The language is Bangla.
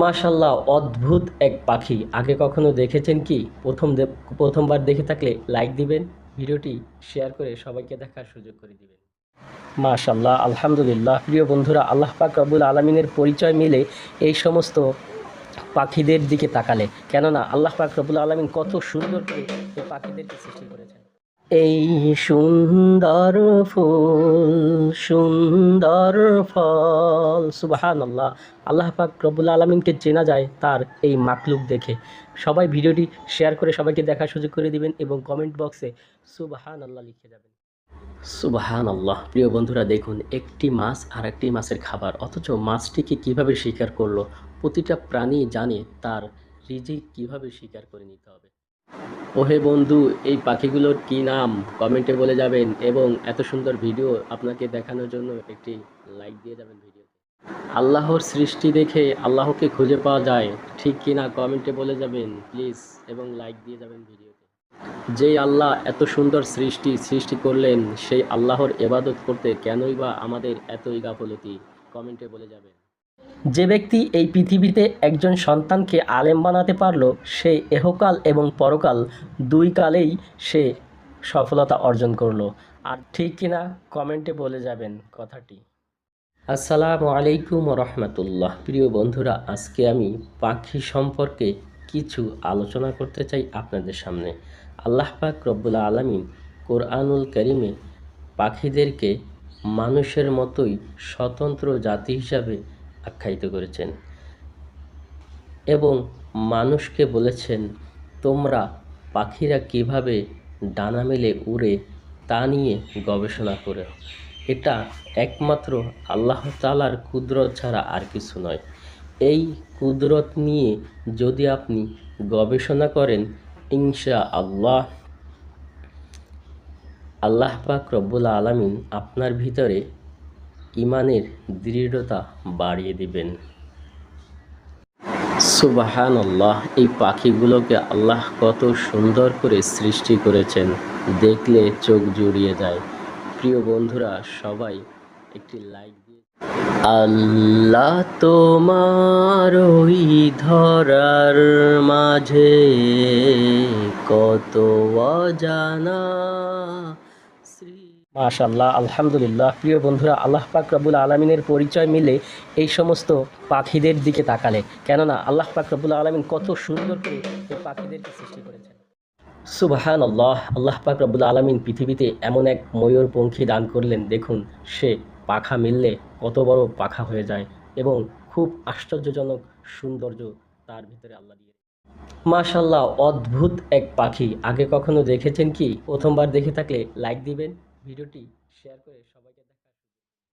মাশাল্লাহ, অদ্ভুত এক পাখি। আগে কখনো দেখেছেন কি? প্রথমবার দেখে থাকলে লাইক দিবেন, ভিডিওটি শেয়ার করে সবাইকে দেখার সুযোগ করে দিবেন। মাশাল্লাহ, আলহামদুলিল্লাহ। প্রিয় বন্ধুরা, আল্লাহ পাক রব্বুল আলামিনের পরিচয় মিলে এই সমস্ত পাখিদের দিকে তাকালে। কেননা আল্লাহ পাক রব্বুল আলামিন কত সুন্দর করে এই পাখিদেরকে সৃষ্টি করেছেন। এই সুন্দর ফুল, সুন্দর ফল, সুবহানাল্লাহ। আল্লাহ পাক রব্বুল আলামিনকে চেনা যায় তার এই মাখলুক দেখে। সবাই ভিডিওটি শেয়ার করে সবাইকে দেখার সুযোগ করে দিবেন এবং কমেন্ট বক্সে সুবহানাল্লাহ লিখে যাবেন। সুবহানাল্লাহ। প্রিয় বন্ধুরা, দেখুন, একটি মাছ আর একটি মাছের খাবার, অথচ মাছটিকে কিভাবে শিকার করলো। প্রতিটা প্রাণী জানে তার রিজিক কিভাবে শিকার করে নিতে হবে। ওহে বন্ধু, এই পাখিগুলোর কি নাম কমেন্টে বলে যাবেন এবং এত সুন্দর ভিডিও আপনাকে দেখানোর জন্য একটি লাইক দিয়ে যাবেন ভিডিওতে। আল্লাহর সৃষ্টি দেখে আল্লাহকে খুঁজে পাওয়া যায় ঠিক কিনা কমেন্টে বলে যাবেন প্লিজ, এবং লাইক দিয়ে যাবেন ভিডিওতে। যেই আল্লাহ এত সুন্দর সৃষ্টি করলেন, সেই আল্লাহর ইবাদত করতে কেনই বা আমাদের এতই গাফলতি, কমেন্টে বলে যাবেন। যে ব্যক্তি এই পৃথিবীতে একজন সন্তানকে আলেম বানাতে পারল, সে এহকাল এবং পরকাল দুই কালেই সে সফলতা অর্জন করলো। আর ঠিক কিনা কমেন্টে বলে যাবেন কথাটি। আসসালামু আলাইকুম রহমতুল্লাহ। প্রিয় বন্ধুরা, আজকে আমি পাখি সম্পর্কে কিছু আলোচনা করতে চাই আপনাদের সামনে। আল্লাহ পাক রব্বুল আলামিন কোরআনুল কারিমে পাখিদেরকে মানুষের মতোই স্বতন্ত্র জাতি হিসাবে আখ্যায়িত করেছেন এবং মানুষকে বলেছেন, তোমরা পাখিরা কিভাবে ডানা মেলে উড়ে তা নিয়ে গবেষণা করো। এটা একমাত্র আল্লাহ তাআলার কুদরত ছাড়া আর কিছু নয়। এই কুদরত নিয়ে যদি আপনি গবেষণা করেন, ইনশাআল্লাহ আল্লাহ পাক রব্বুল আলামিন আপনার ভিতরে ঈমানের দৃঢ়তা বাড়িয়ে দিবেন। সুবহানাল্লাহ। এই পাখিগুলোকে আল্লাহ কত সুন্দর করে সৃষ্টি করেছেন, দেখলে চোখ জুড়িয়ে যায়। প্রিয় বন্ধুরা, সবাই একটি লাইক দিয়ে। আল্লাহ তোমার ওই ধরার মাঝে কত অজানা। মাশাল্লাহ, আলহামদুলিল্লাহ। প্রিয় বন্ধুরা, আল্লাহ পাক রব্বুল আলামিনের পরিচয় মিলে এই সমস্ত পাখিদের দিকে তাকালে। কেননা আল্লাহ পাক রব্বুল আলামিন কত সুন্দর করে এই পাখিদেরকে সৃষ্টি করেছেন। সুবহানাল্লাহ। আল্লাহ পাক রব্বুল আলামিন পৃথিবীতে এমন এক ময়ূরপঙ্খী দান করলেন, দেখুন সে পাখা মিললে কত বড় পাখা হয়ে যায় এবং খুব আশ্চর্যজনক সৌন্দর্য তার ভিতরে আল্লাহ দিয়ে। মাশাল্লাহ, অদ্ভুত এক পাখি। আগে কখনো দেখেছেন কি? প্রথমবার দেখে থাকলে লাইক দিবেন, ভিডিওটি শেয়ার করে সবাইকে